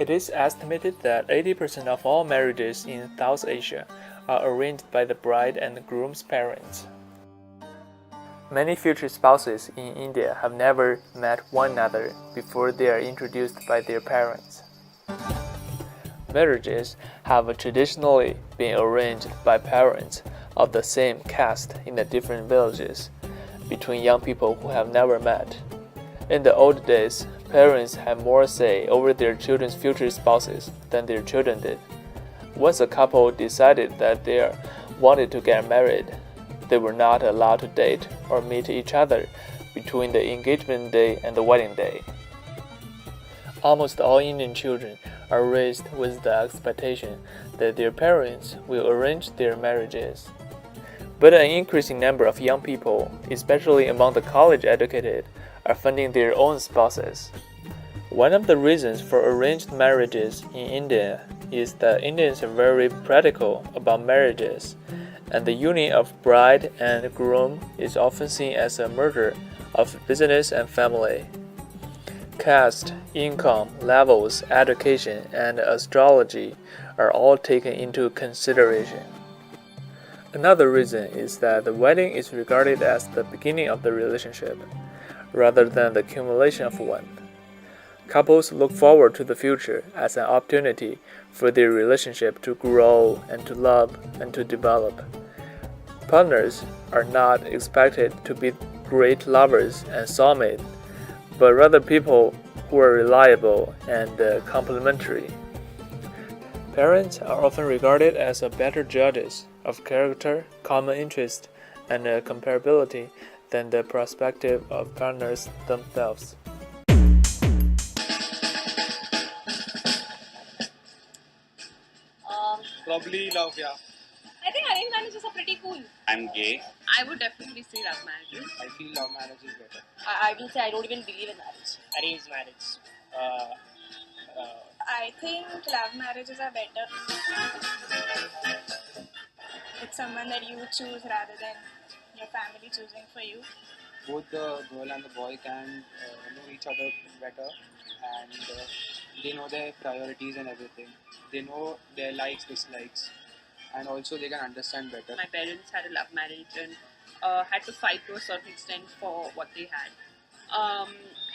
It is estimated that 80% of all marriages in South Asia are arranged by the bride and groom's parents. Many future spouses in India have never met one another before they are introduced by their parents. Marriages have traditionally been arranged by parents of the same caste in the different villages between young people who have never met. In the old days, parents had more say over their children's future spouses than their children did. Once a couple decided that they wanted to get married, they were not allowed to date or meet each other between the engagement day and the wedding day. Almost all Indian children are raised with the expectation that their parents will arrange their marriages. But an increasing number of young people, especially among the college-educated, are finding their own spouses. One of the reasons for arranged marriages in India is that Indians are very practical about marriages, and the union of bride and groom is often seen as a merger of business and family. Caste, income, levels, education, and astrology are all taken into consideration. Another reason is that the wedding is regarded as the beginning of the relationship, rather than the accumulation of one. Couples look forward to the future as an opportunity for their relationship to grow and to love and to develop. Partners are not expected to be great lovers and soulmates, but rather people who are reliable and complementary. Parents are often regarded as better judges of character, common interest, and comparability than the perspective of partners themselves. Probably love, yeah. I think arranged marriages are pretty cool. I'm gay. I would definitely say love marriages. I feel love marriage is better. I will say I don't even believe in marriage. Arranged marriage. I think love marriages are better. It's someone that you choose rather than your family choosing for you. Both the girl and the boy can know each other better, and they know their priorities and everything. They know their likes, dislikes, and also they can understand better. My parents had a love marriage and had to fight to a certain extent for what they had.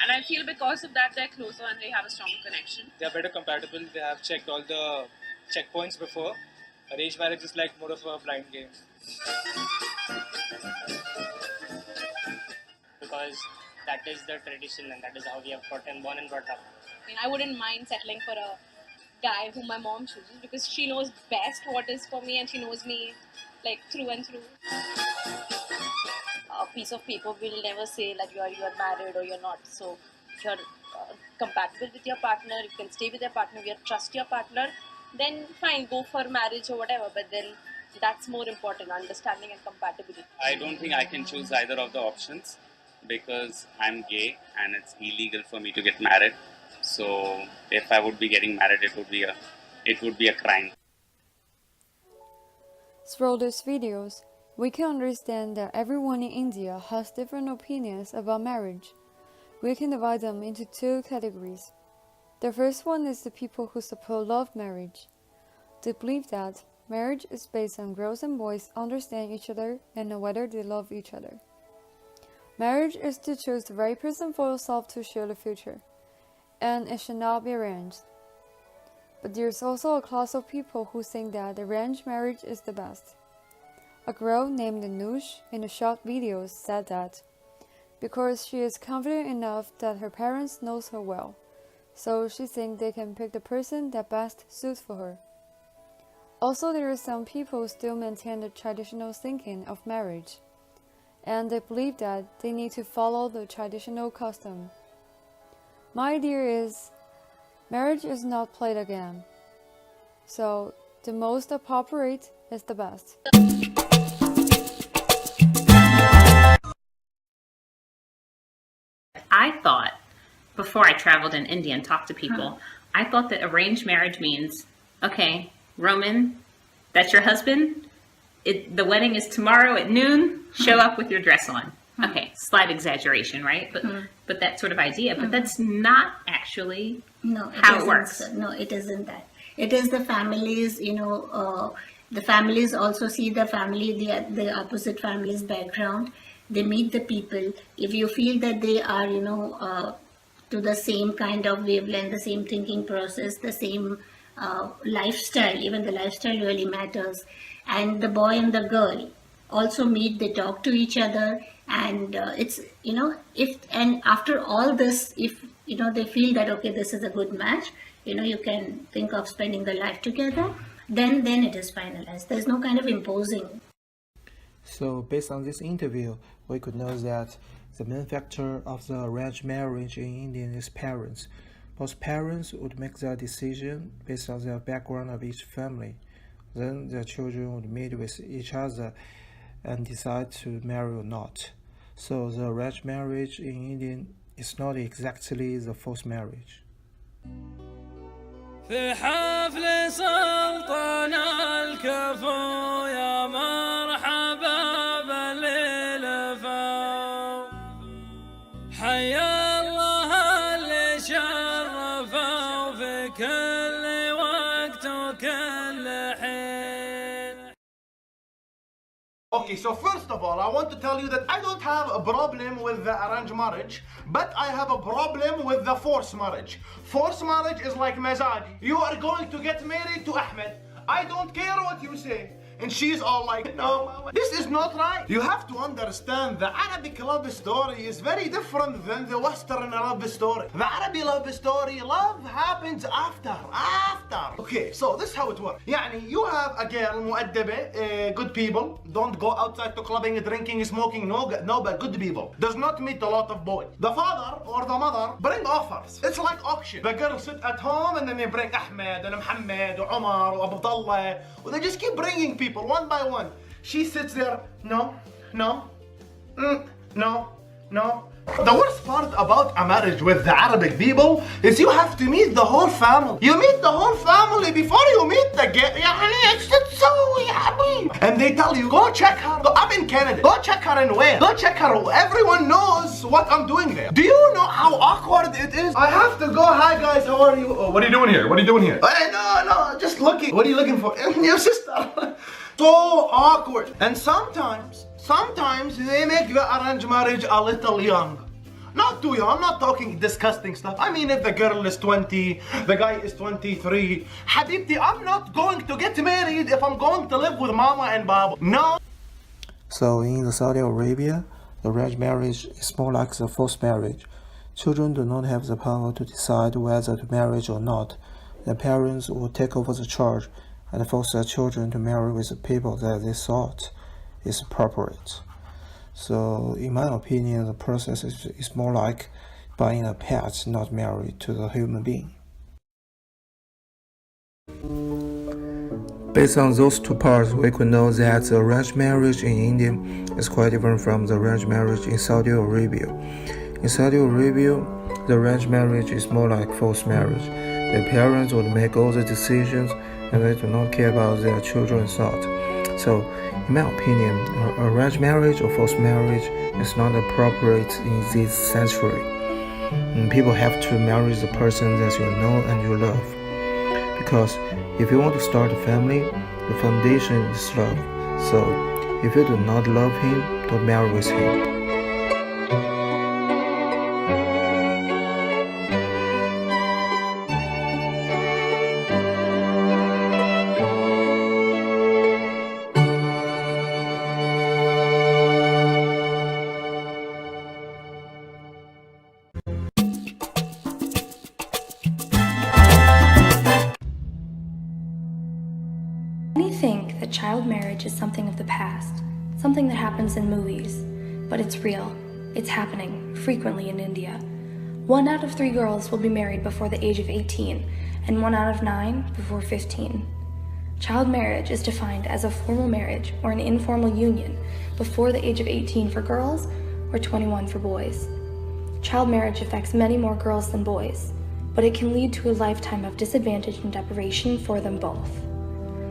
And I feel because of that they're closer and they have a stronger connection. They are better compatible. They have checked all the checkpoints before. Arranged marriage is like more of a blind game. Because that is the tradition and that is how we have gotten born and brought up. I mean, I wouldn't mind settling for a guy whom my mom chooses because she knows best what is for me and she knows me like through and through. A piece of paper will never say that you are married or you're not. So if you're compatible with your partner, you can stay with your partner, you trust your partner, then fine, go for marriage or whatever. But then that's more important, understanding and compatibility. I don't think I can choose either of the options because I'm gay and it's illegal for me to get married. So if I would be getting married, it would be a crime. Through these videos, we can understand that everyone in India has different opinions about marriage. We can divide them into two categories. The first one is the people who support love marriage. They believe that marriage is based on girls and boys understand each other and know whether they love each other. Marriage is to choose the right person for yourself to share the future, and it should not be arranged. But there's also a class of people who think that arranged marriage is the best. A girl named Anush in the short videos said that because she is confident enough that her parents knows her well, so she thinks they can pick the person that best suits for her. Also, there are some people who still maintain the traditional thinking of marriage, and they believe that they need to follow the traditional custom. My idea is, marriage is not played a game, so the most appropriate is the best. I thought, before I traveled in India and talked to people, I thought that arranged marriage means, okay, Roman, that's your husband. The wedding is tomorrow at noon. Show up with your dress on. Okay, slight exaggeration, right? But that sort of idea. But that's not actually how it works. No, it isn't that. It is the families, the families also see the family, the opposite family's background. They meet the people. If you feel that they are, to the same kind of wavelength, the same thinking process, the same lifestyle, even the lifestyle really matters. And the boy and the girl also meet, they talk to each other, and it's, and after all this, if, they feel that, okay, this is a good match, you can think of spending the life together, then it is finalized. There's no kind of imposing. So based on this interview, we could know that the main factor of the arranged marriage in India is parents. Both parents would make their decision based on the background of each family. Then the children would meet with each other and decide to marry or not. So the arranged marriage in India is not exactly the forced marriage. في حفل سلطان الكفو يا مرحبا بالليلفو حيا الله اللي شرفوا في كل وقت وكل حين. Okay, so first of all, I want to tell you that I don't have a problem with the arranged marriage, but I have a problem with the forced marriage. Forced marriage is like mazaj. You are going to get married to Ahmed. I don't care what you say. And she's all like, no, this is not right. You have to understand the Arabic love story is very different than the Western love story. The Arabic love story, love happens after. Okay, so this is how it works. يعني you have a girl مؤدبة, good people, don't go outside to clubbing, drinking, smoking, no, but good people. Does not meet a lot of boys. The father or the mother bring offers. It's like auction. The girls sit at home and then they bring Ahmed and Muhammad and Omar and Abdullah. And they just keep bringing people one by one. She sits there, no. The worst part about a marriage with the Arabic people is you have to meet the whole family. You meet the whole family before you meet the girl. And they tell you, go check her. I'm in Canada. Go check her in where? Go check her. Everyone knows what I'm doing there. Do you know how awkward it is? I have to go, hi guys, how are you? Oh, what are you doing here? What are you doing here? No, just looking. What are you looking for? Your sister. So awkward. And sometimes they make the arranged marriage a little young. Not too young, I'm not talking disgusting stuff. I mean, if the girl is 20, the guy is 23. Habibti, I'm not going to get married if I'm going to live with mama and baba. No. So in Saudi Arabia, the arranged marriage is more like the forced marriage. Children do not have the power to decide whether to marry or not. Their parents will take over the charge and force their children to marry with the people that they thought is appropriate. So in my opinion, the process is more like buying a pet, not married to the human being. Based on those two parts, we could know that the arranged marriage in India is quite different from the arranged marriage in Saudi Arabia. In Saudi Arabia, the arranged marriage is more like forced marriage. The parents would make all the decisions and they do not care about their children's thought. So, in my opinion, arranged marriage or forced marriage is not appropriate in this century. People have to marry the person that you know and you love. Because if you want to start a family, the foundation is love. So, if you do not love him, don't marry with him. Many think that child marriage is something of the past, something that happens in movies, but it's real. It's happening frequently in India. 1 out of 3 girls will be married before the age of 18, and 1 out of 9 before 15. Child marriage is defined as a formal marriage or an informal union before the age of 18 for girls or 21 for boys. Child marriage affects many more girls than boys, but it can lead to a lifetime of disadvantage and deprivation for them both.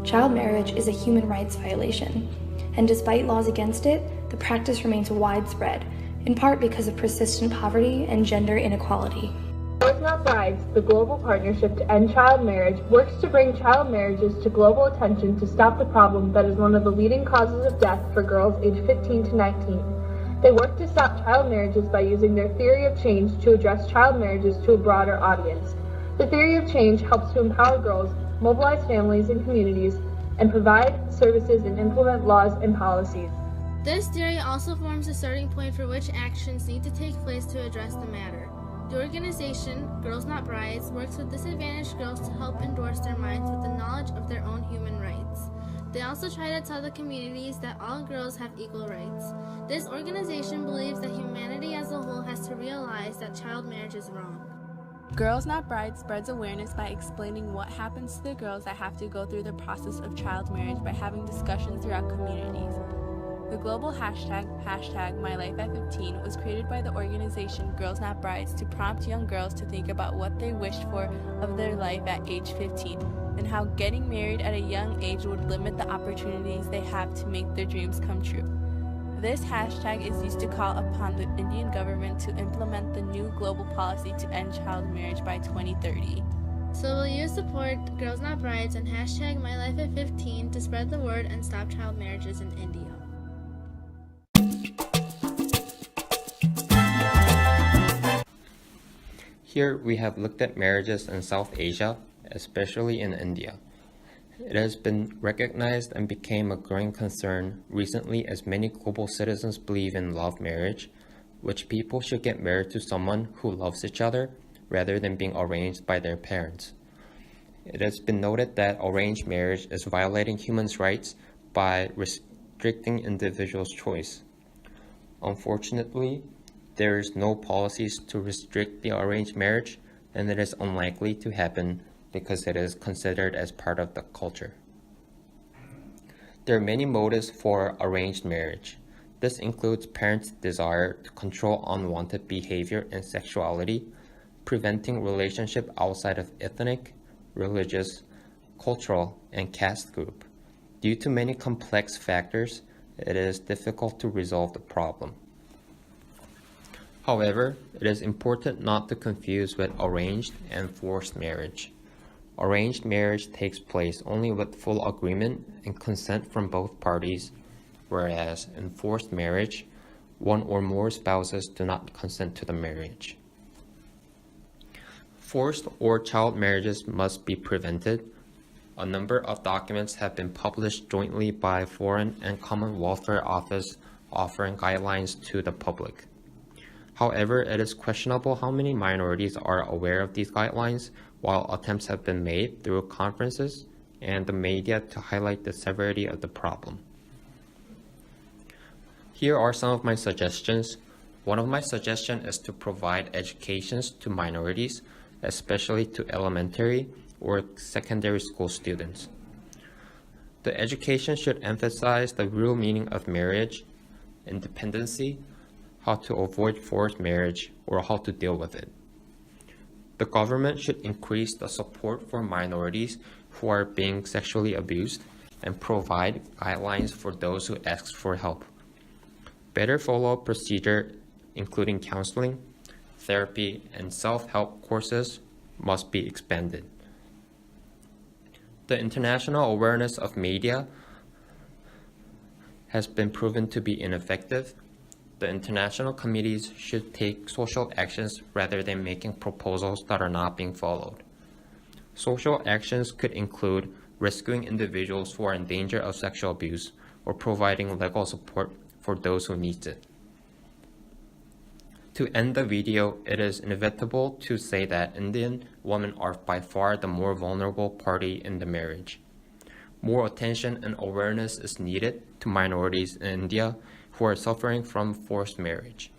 Child marriage is a human rights violation, and despite laws against it, the practice remains widespread, in part because of persistent poverty and gender inequality. Girls Not Brides, the global partnership to end child marriage, works to bring child marriages to global attention to stop the problem that is one of the leading causes of death for girls aged 15 to 19. They work to stop child marriages by using their theory of change to address child marriages to a broader audience. The theory of change helps to empower girls, mobilize families and communities, and provide services and implement laws and policies. This theory also forms a starting point for which actions need to take place to address the matter. The organization, Girls Not Brides, works with disadvantaged girls to help endorse their minds with the knowledge of their own human rights. They also try to tell the communities that all girls have equal rights. This organization believes that humanity as a whole has to realize that child marriage is wrong. Girls Not Brides spreads awareness by explaining what happens to the girls that have to go through the process of child marriage by having discussions throughout communities. The global hashtag #MyLifeAt15 was created by the organization Girls Not Brides to prompt young girls to think about what they wished for of their life at age 15 and how getting married at a young age would limit the opportunities they have to make their dreams come true. This hashtag is used to call upon the Indian government to implement the new global policy to end child marriage by 2030. So will you support Girls Not Brides and hashtag #MyLifeAt15 to spread the word and stop child marriages in India? Here we have looked at marriages in South Asia, especially in India. It has been recognized and became a growing concern recently as many global citizens believe in love marriage, which people should get married to someone who loves each other rather than being arranged by their parents. It has been noted that arranged marriage is violating human rights by restricting individuals' choice. Unfortunately, there is no policies to restrict the arranged marriage, and it is unlikely to happen because it is considered as part of the culture. There are many motives for arranged marriage. This includes parents' desire to control unwanted behavior and sexuality, preventing relationship outside of ethnic, religious, cultural, and caste group. Due to many complex factors, it is difficult to resolve the problem. However, it is important not to confuse with arranged and forced marriage. Arranged marriage takes place only with full agreement and consent from both parties, whereas in forced marriage, one or more spouses do not consent to the marriage. Forced or child marriages must be prevented. A number of documents have been published jointly by Foreign and Common Welfare Office offering guidelines to the public. However, it is questionable how many minorities are aware of these guidelines, while attempts have been made through conferences and the media to highlight the severity of the problem. Here are some of my suggestions. One of my suggestions is to provide educations to minorities, especially to elementary or secondary school students. The education should emphasize the real meaning of marriage, independency, how to avoid forced marriage, or how to deal with it. The government should increase the support for minorities who are being sexually abused and provide guidelines for those who ask for help. Better follow-up procedure, including counseling, therapy, and self-help courses must be expanded. The international awareness of media has been proven to be ineffective. The international committees should take social actions rather than making proposals that are not being followed. Social actions could include rescuing individuals who are in danger of sexual abuse or providing legal support for those who need it. To end the video, it is inevitable to say that Indian women are by far the more vulnerable party in the marriage. More attention and awareness is needed to minorities in India who are suffering from forced marriage.